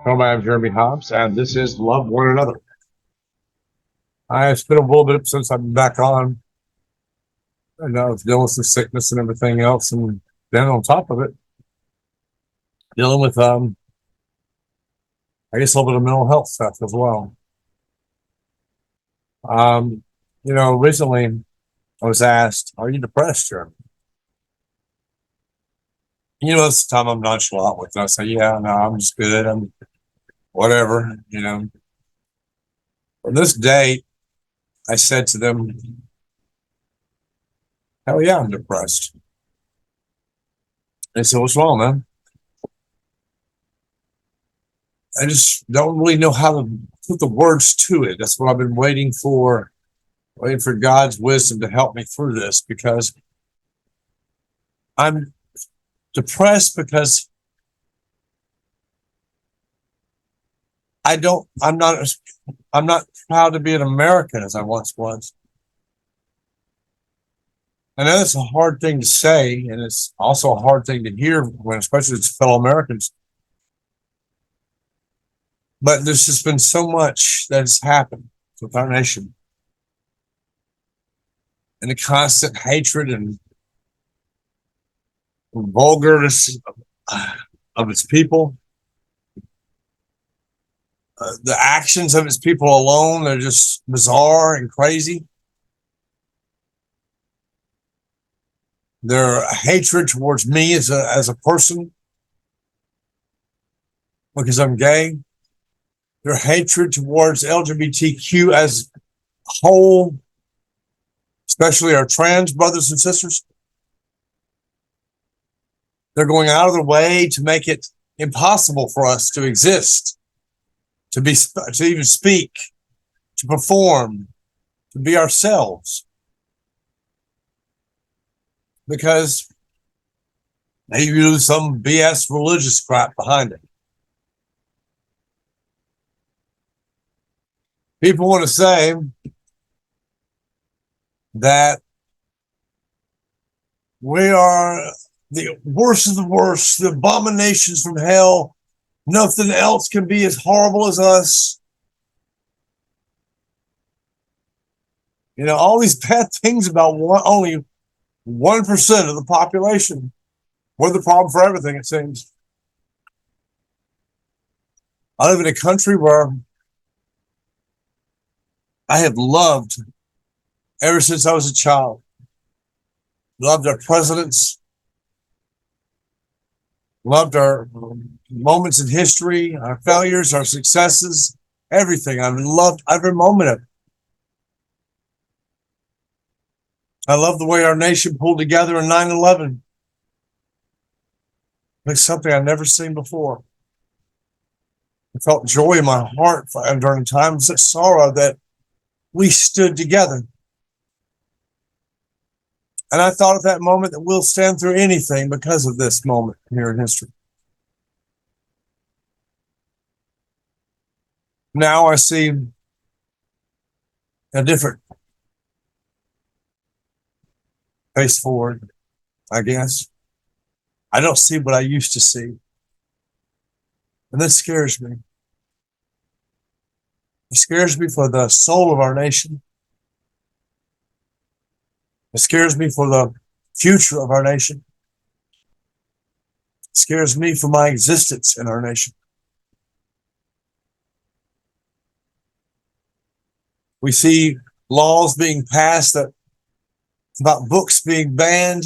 Hello, I'm Jeremy Hobbs, and this is Love One Another. It's been a little bit since I've been back on, and I was dealing with some sickness and everything else, and then on top of it, dealing with I guess a little bit of mental health stuff as well. Um, Recently I was asked, "Are you depressed, Jeremy?" This time I'm nonchalant with it. I say, "Yeah, no, I'm just good. I'm whatever." On this date, I said to them, "Hell yeah, I'm depressed." They said, "What's wrong, man?" I just don't really know how to put the words to it. That's what I've been waiting for God's wisdom to help me through this because I'm depressed because I don't, I'm not proud to be an American as I once was. I know it's a hard thing to say, and it's also a hard thing to hear when, especially it's fellow Americans. But there's just been so much that has happened with our nation, and the constant hatred and vulgarness of its people. The actions of its people alone are just bizarre and crazy. Their hatred towards me as a person because I'm gay. Their hatred towards LGBTQ as a whole, especially our trans brothers and sisters. They're going out of their way to make it impossible for us to exist, to even speak, to perform, to be ourselves. Because they use some BS religious crap behind it. People want to say that we are the worst of the worst, the abominations from hell. Nothing else can be as horrible as us. All these bad things about only 1% of the population. We're the problem for everything, it seems. I live in a country where I have loved ever since I was a child. Loved our presidents, loved our moments in history, our failures, our successes, everything. I've loved every moment of it. I love the way our nation pulled together in 9/11. It's something I've never seen before. I felt joy in my heart during times of sorrow that we stood together. And I thought at that moment that we'll stand through anything because of this moment here in history. Now I see a different face forward, I guess. I don't see what I used to see. And this scares me. It scares me for the soul of our nation. It scares me for the future of our nation. It scares me for my existence in our nation. We see laws being passed about books being banned,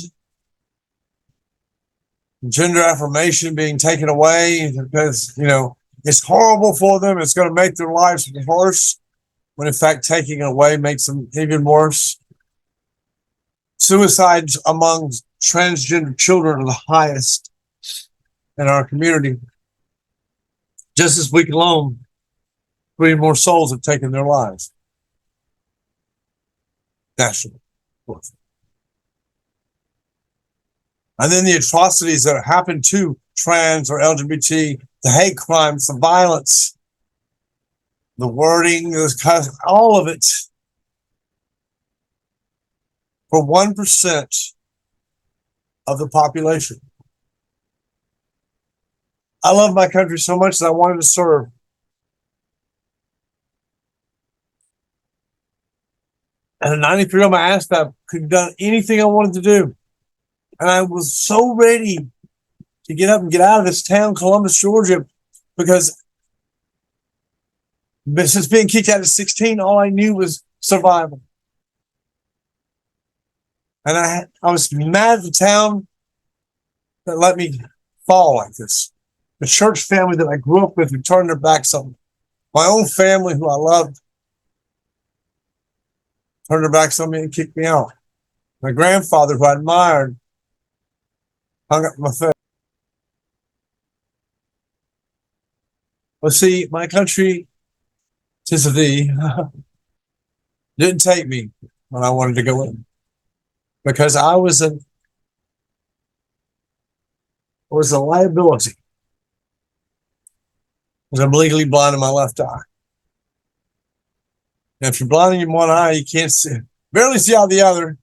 gender affirmation being taken away because, it's horrible for them. It's going to make their lives worse when in fact taking it away makes them even worse. Suicides among transgender children are the highest in our community. Just this week alone, 3 more souls have taken their lives. Nationally, of course. And then the atrocities that happen to trans or LGBT, the hate crimes, the violence, the wording, all of it. For 1% of the population. I love my country so much that I wanted to serve. And at 93, I asked if I could have done anything I wanted to do. And I was so ready to get up and get out of this town, Columbus, Georgia, because since being kicked out at 16, all I knew was survival. And I was mad at the town that let me fall like this. The church family that I grew up with who turned their backs on me. My own family who I loved turned their backs on me and kicked me out. My grandfather who I admired hung up my face. Well, see, my country, 'tis of thee, didn't take me when I wanted to go in because I was a liability. Because I'm legally blind in my left eye. And if you're blind in one eye, you can't see, barely see out the other.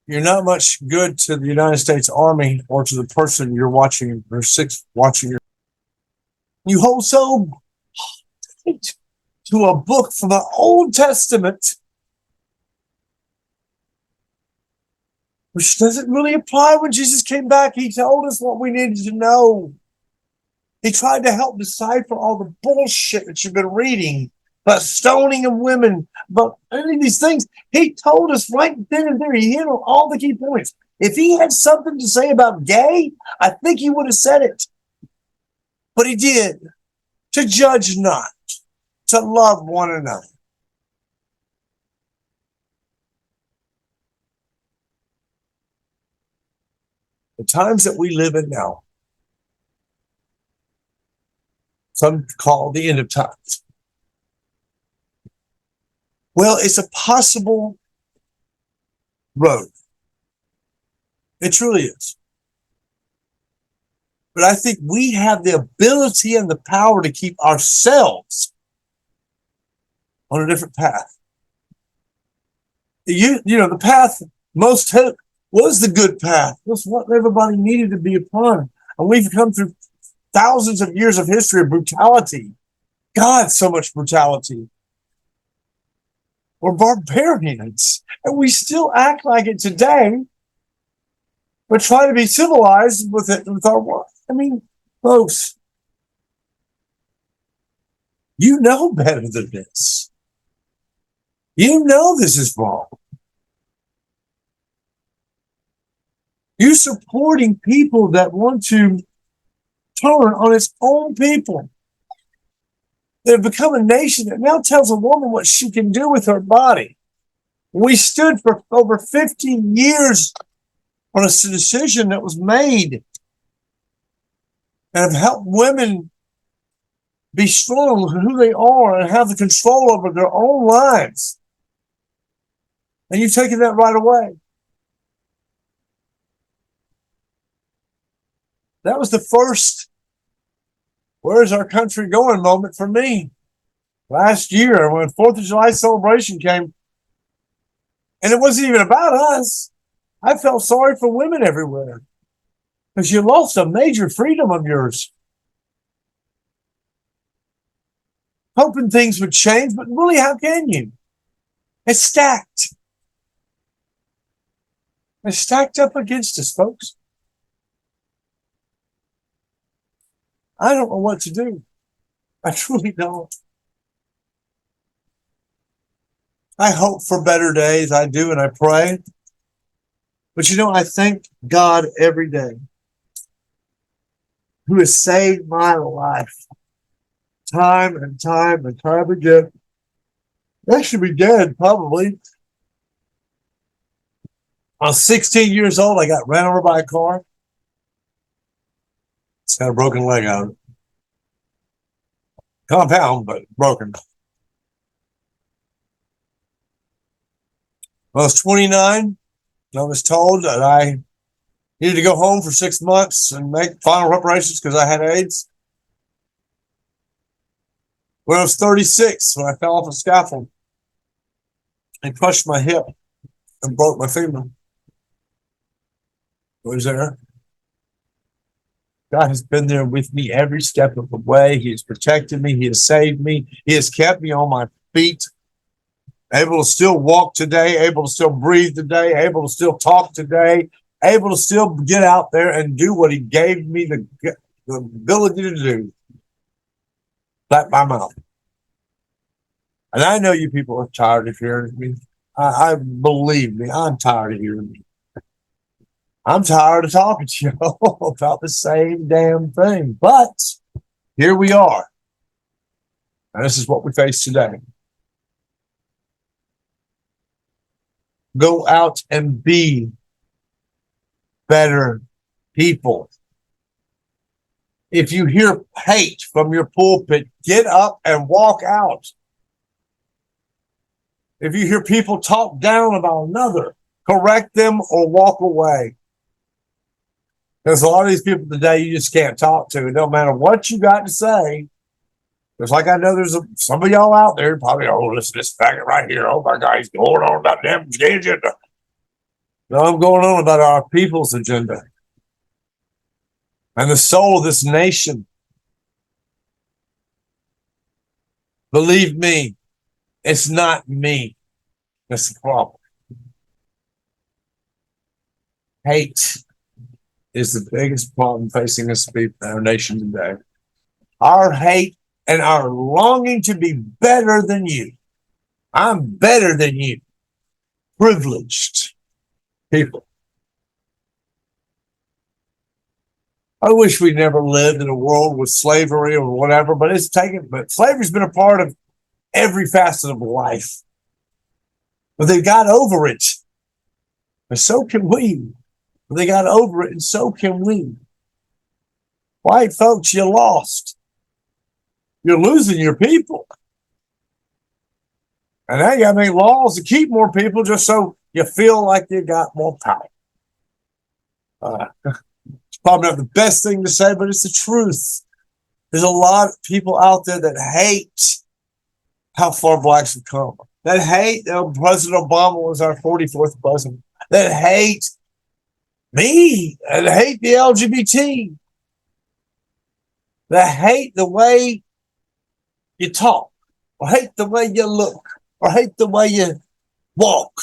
You're not much good to the United States Army or to the person you're watching or watching your. You hold so tight to a book from the Old Testament, which doesn't really apply when Jesus came back. He told us what we needed to know. He tried to help decipher all the bullshit that you've been reading about stoning of women, about any of these things. He told us right then and there. He hit on all the key points. If he had something to say about gay, I think he would have said it. But he did. To judge not, to love one another. The times that we live in now, some call the end of times. Well, it's a possible road. It truly is. But I think we have the ability and the power to keep ourselves on a different path. You know, the path most took was the good path. It was what everybody needed to be upon. And we've come through thousands of years of history of brutality. God, so much brutality. We're barbarians. And we still act like it today, but try to be civilized with it with our work. I mean, folks, you know better than this. You know this is wrong. You're supporting people that want to turn on its own people. They've become a nation that now tells a woman what she can do with her body. We stood for over 15 years on a decision that was made and have helped women be strong with who they are and have the control over their own lives. And you've taken that right away. That was the first, where's our country going moment for me. Last year, when 4th of July celebration came, and it wasn't even about us. I felt sorry for women everywhere because you lost a major freedom of yours. Hoping things would change, but really, how can you? It's stacked. It's stacked up against us, folks. I don't know what to do. I truly don't. I hope for better days. I do, and I pray. But you know, I thank God every day who has saved my life time and time and time again. I should be dead, probably. I was 16 years old. I got ran over by a car. It's got a broken leg out of it. Compound, but broken. When I was 29, I was told that I needed to go home for 6 months and make final reparations because I had AIDS. When I was 36, when I fell off a scaffold and crushed my hip and broke my femur, I was there. God has been there with me every step of the way. He has protected me. He has saved me. He has kept me on my feet, able to still walk today, able to still breathe today, able to still talk today, able to still get out there and do what he gave me the ability to do. Clap my mouth. And I know you people are tired of hearing me. I believe me, I'm tired of hearing me. I'm tired of talking to you about the same damn thing. But here we are. And this is what we face today. Go out and be better people. If you hear hate from your pulpit, get up and walk out. If you hear people talk down about another, correct them or walk away. There's a lot of these people today you just can't talk to. It don't matter what you got to say. Just like I know there's some of y'all out there probably, oh, listen to this faggot right here. Oh my God, he's going on about damn gay agenda. No, I'm going on about our people's agenda and the soul of this nation. Believe me, it's not me. That's the problem. Hate is the biggest problem facing us our nation today. Our hate and our longing to be better than you. I'm better than you. Privileged people. I wish we never lived in a world with slavery or whatever, but slavery's been a part of every facet of life. But they got over it. And so can we. They got over it, and so can we. White folks, you lost. You're losing your people. And now you got to make laws to keep more people just so you feel like you got more power. It's probably not the best thing to say, but it's the truth. There's a lot of people out there that hate how far blacks have come. That hate that President Obama was our 44th president. That hate me. That hate the LGBT. That hate the way you talk, or hate the way you look, or hate the way you walk.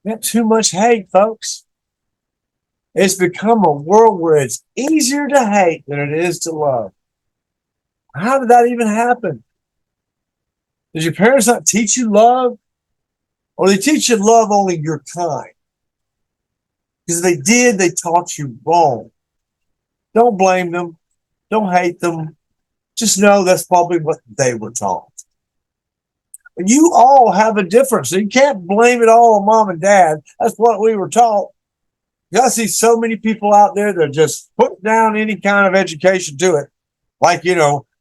Got too much hate, folks. It's become a world where it's easier to hate than it is to love. How did that even happen? Did your parents not teach you love? Or they teach you love only your kind? Because if they did, they taught you wrong. Don't blame them. Don't hate them. Just know that's probably what they were taught. You all have a difference. So you can't blame it all on mom and dad. That's what we were taught. I see so many people out there that just put down any kind of education to it. Like,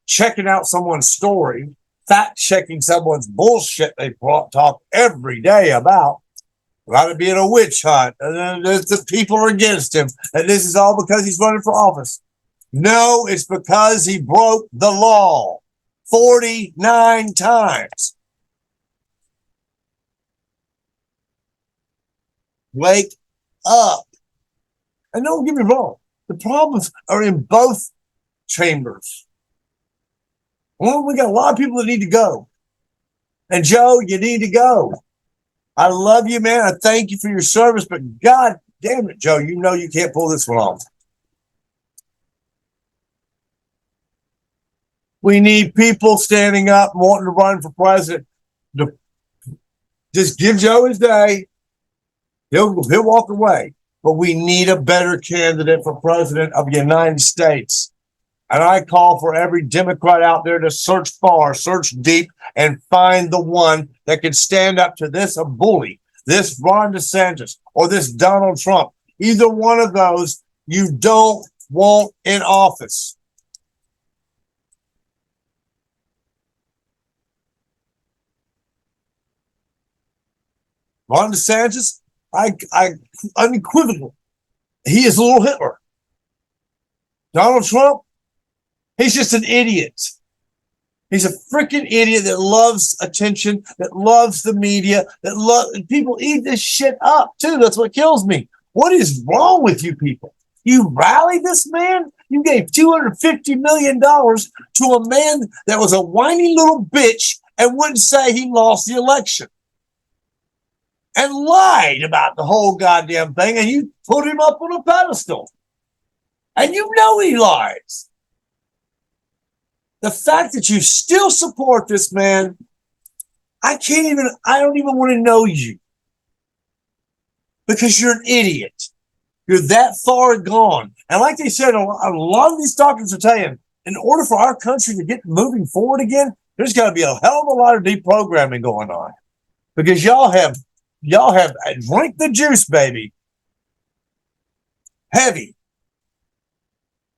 checking out someone's story, fact checking someone's bullshit they talk every day about it being a witch hunt, and the people are against him, and this is all because he's running for office. No, it's because he broke the law 49 times. Wake up. And don't get me wrong, the problems are in both chambers. Well, we got a lot of people that need to go. And Joe, you need to go. I love you, man. I thank you for your service, but God damn it, Joe, you know you can't pull this one off. We need people standing up and wanting to run for president. Just give Joe his day. He'll walk away. But we need a better candidate for president of the United States. And I call for every Democrat out there to search far, search deep, and find the one that can stand up to this bully, this Ron DeSantis, or this Donald Trump. Either one of those you don't want in office. Ron DeSantis, I unequivocally, he is a little Hitler. Donald Trump, he's just an idiot. He's a freaking idiot that loves attention, that loves the media, that people eat this shit up too. That's what kills me. What is wrong with you people? You rallied this man? You gave $250 million to a man that was a whiny little bitch and wouldn't say he lost the election and lied about the whole goddamn thing, and you put him up on a pedestal. And you know he lies. The fact that you still support this man, I don't even want to know you. Because you're an idiot. You're that far gone. And like they said, a lot of these doctors are saying, in order for our country to get moving forward again, there's got to be a hell of a lot of deprogramming going on. Because y'all have drink the juice, baby. Heavy.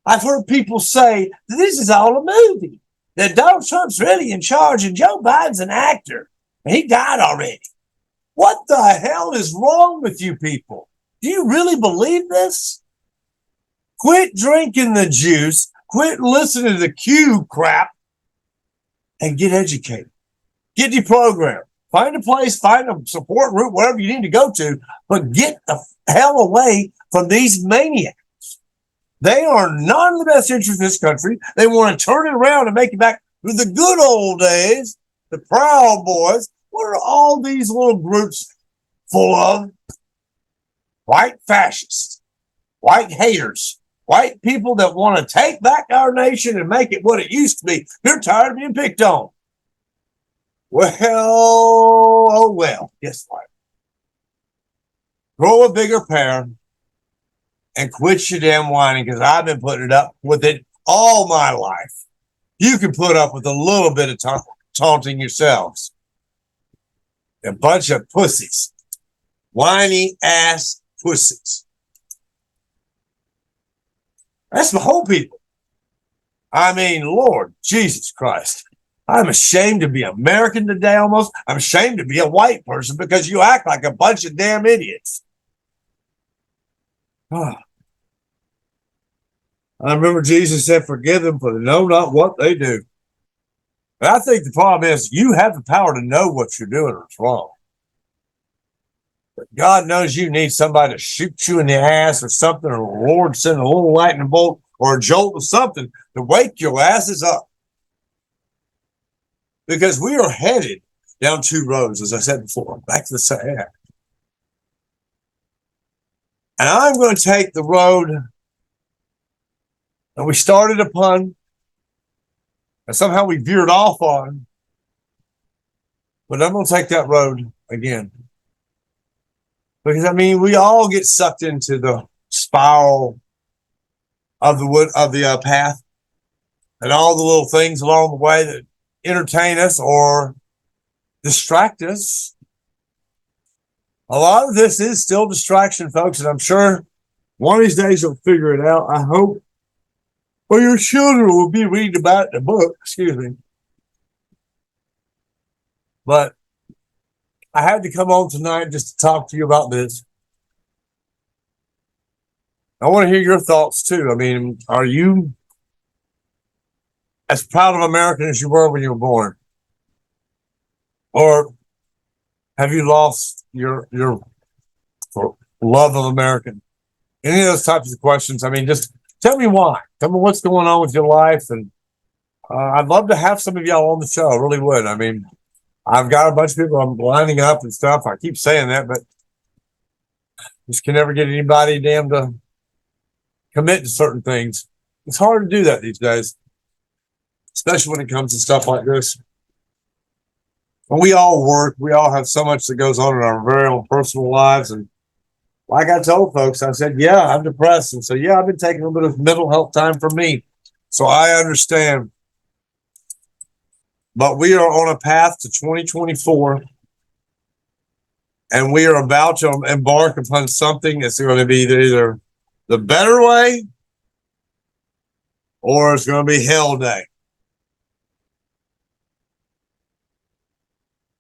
I've heard people say that this is all a movie, that Donald Trump's really in charge and Joe Biden's an actor, and he died already. What the hell is wrong with you people? Do you really believe this? Quit drinking the juice, quit listening to the Q crap, and get educated. Get deprogrammed. Find a place, find a support group, wherever you need to go to, but get the hell away from these maniacs. They are not in the best interest of this country. They want to turn it around and make it back to the good old days, the Proud Boys. What are all these little groups full of? White fascists, white haters, white people that want to take back our nation and make it what it used to be. They're tired of being picked on. Well, oh well, guess what? Grow a bigger pair and quit your damn whining, because I've been putting it up with it all my life. You can put up with a little bit of taunting yourselves. A bunch of pussies. Whiny ass pussies. That's the whole people. I mean, Lord Jesus Christ. I'm ashamed to be American today almost. I'm ashamed to be a white person because you act like a bunch of damn idiots. I remember Jesus said, forgive them, for they know not what they do. But I think the problem is you have the power to know what you're doing or it's wrong. But God knows you need somebody to shoot you in the ass or something, or the Lord send a little lightning bolt or a jolt or something to wake your asses up. Because we are headed down two roads, as I said before, back to the Sahara. And I'm going to take the road that we started upon, and somehow we veered off on, but I'm going to take that road again. Because, I mean, we all get sucked into the spiral of the path, and all the little things along the way that entertain us or distract us. A lot of this is still distraction, folks, and I'm sure one of these days you'll figure it out. I hope. Or your children will be reading about it in the book, excuse me. But I had to come on tonight just to talk to you about this. I want to hear your thoughts too. I mean, are you as proud of American as you were when you were born? Or have you lost your love of American? Any of those types of questions. I mean, just tell me why. Tell me what's going on with your life. And I'd love to have some of y'all on the show. I really would. I mean, I've got a bunch of people I'm lining up and stuff. I keep saying that, but just can never get anybody damn to commit to certain things. It's hard to do that these days, especially when it comes to stuff like this. When we all work, we all have so much that goes on in our very own personal lives. And like I told folks, I said, yeah, I'm depressed. And so, yeah, I've been taking a little bit of mental health time for me. So I understand. But we are on a path to 2024. And we are about to embark upon something that's going to be either the better way or it's going to be hell day.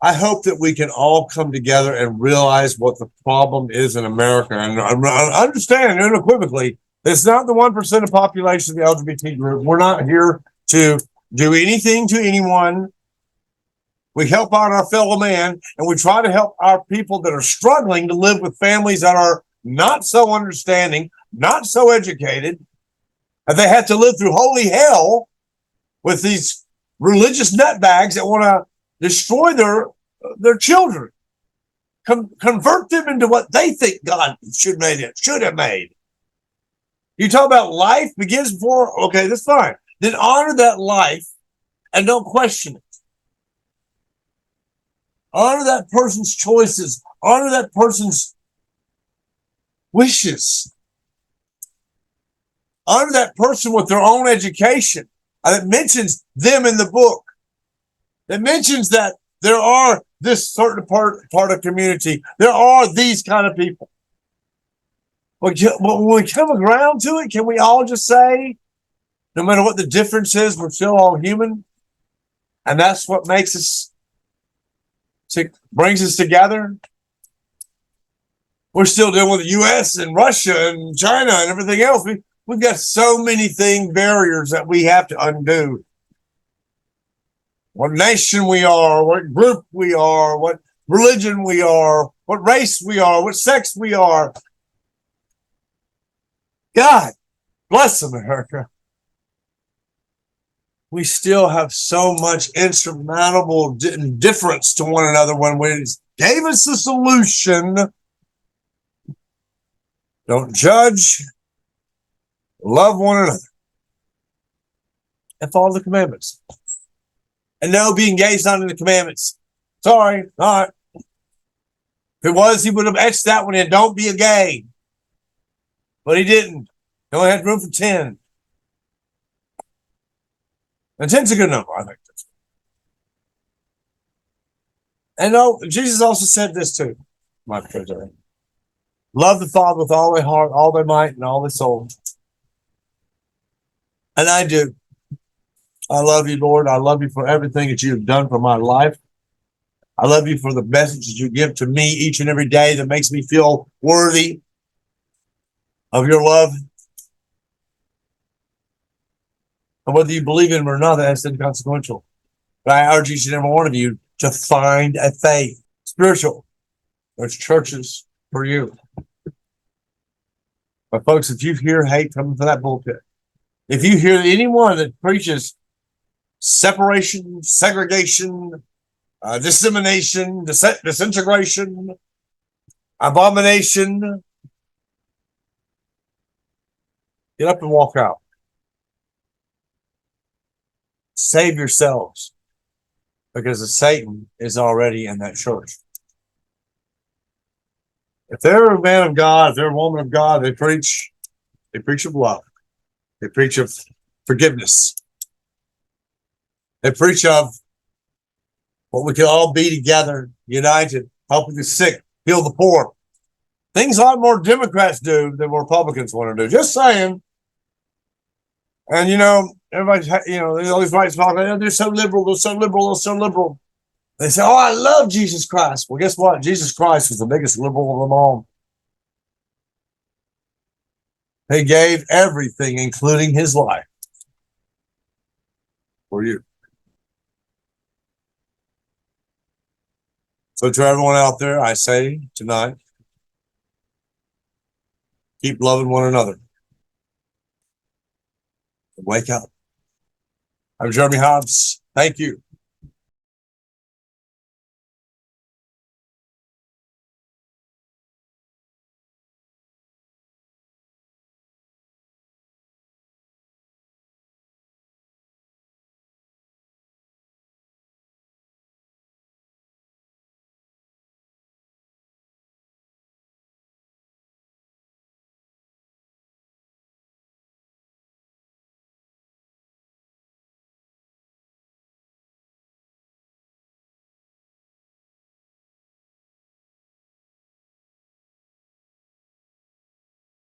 I hope that we can all come together and realize what the problem is in America. And I understand unequivocally, it's not the 1% of the population of the LGBT group. We're not here to do anything to anyone. We help out our fellow man, and we try to help our people that are struggling to live with families that are not so understanding, not so educated, and they have to live through holy hell with these religious nutbags that want to destroy their children, convert them into what they think God should have made. You talk about life begins before, okay, that's fine. Then honor that life and don't question it. Honor that person's choices. Honor that person's wishes. Honor that person with their own education. It mentions them in the book. It mentions that there are this certain part of community. There are these kind of people. But when we come around to it, can we all just say, no matter what the difference is, we're still all human? And that's what makes us, brings us together. We're still dealing with the U.S. and Russia and China and everything else. We've got so many barriers that we have to undo. What nation we are, what group we are, what religion we are, what race we are, what sex we are. God bless America. We still have so much insurmountable indifference to one another when we gave us the solution. Don't judge. Love one another. And follow the commandments. And no, be engaged not in the commandments. Sorry, not. If it was, he would have etched that one in. Don't be a gay. But he didn't. He only had room for 10. And 10's a good number, I think. And no, Jesus also said this too, my friend. Love the Father with all their heart, all their might, and all their soul. And I do. I love you, Lord. I love you for everything that you have done for my life. I love you for the message that you give to me each and every day that makes me feel worthy of your love. And whether you believe in it or not, that's inconsequential. But I urge each and every one of you to find a faith. Spiritual. There's churches for you. But folks, if you hear hate coming from that pulpit, if you hear anyone that preaches separation, segregation, dissemination, disintegration, abomination, get up and walk out. Save yourselves, because Satan is already in that church. If they're a man of God, if they're a woman of God, they preach of love. They preach of forgiveness. They preach of what we can all be together, united, helping the sick, heal the poor. Things a lot more Democrats do than Republicans want to do. Just saying. And, everybody's, they always write about, they're so liberal, they're so liberal, they're so liberal. They say, oh, I love Jesus Christ. Well, guess what? Jesus Christ was the biggest liberal of them all. He gave everything, including his life, for you. So to everyone out there, I say tonight, keep loving one another. Wake up. I'm Jeremy Hobbs. Thank you.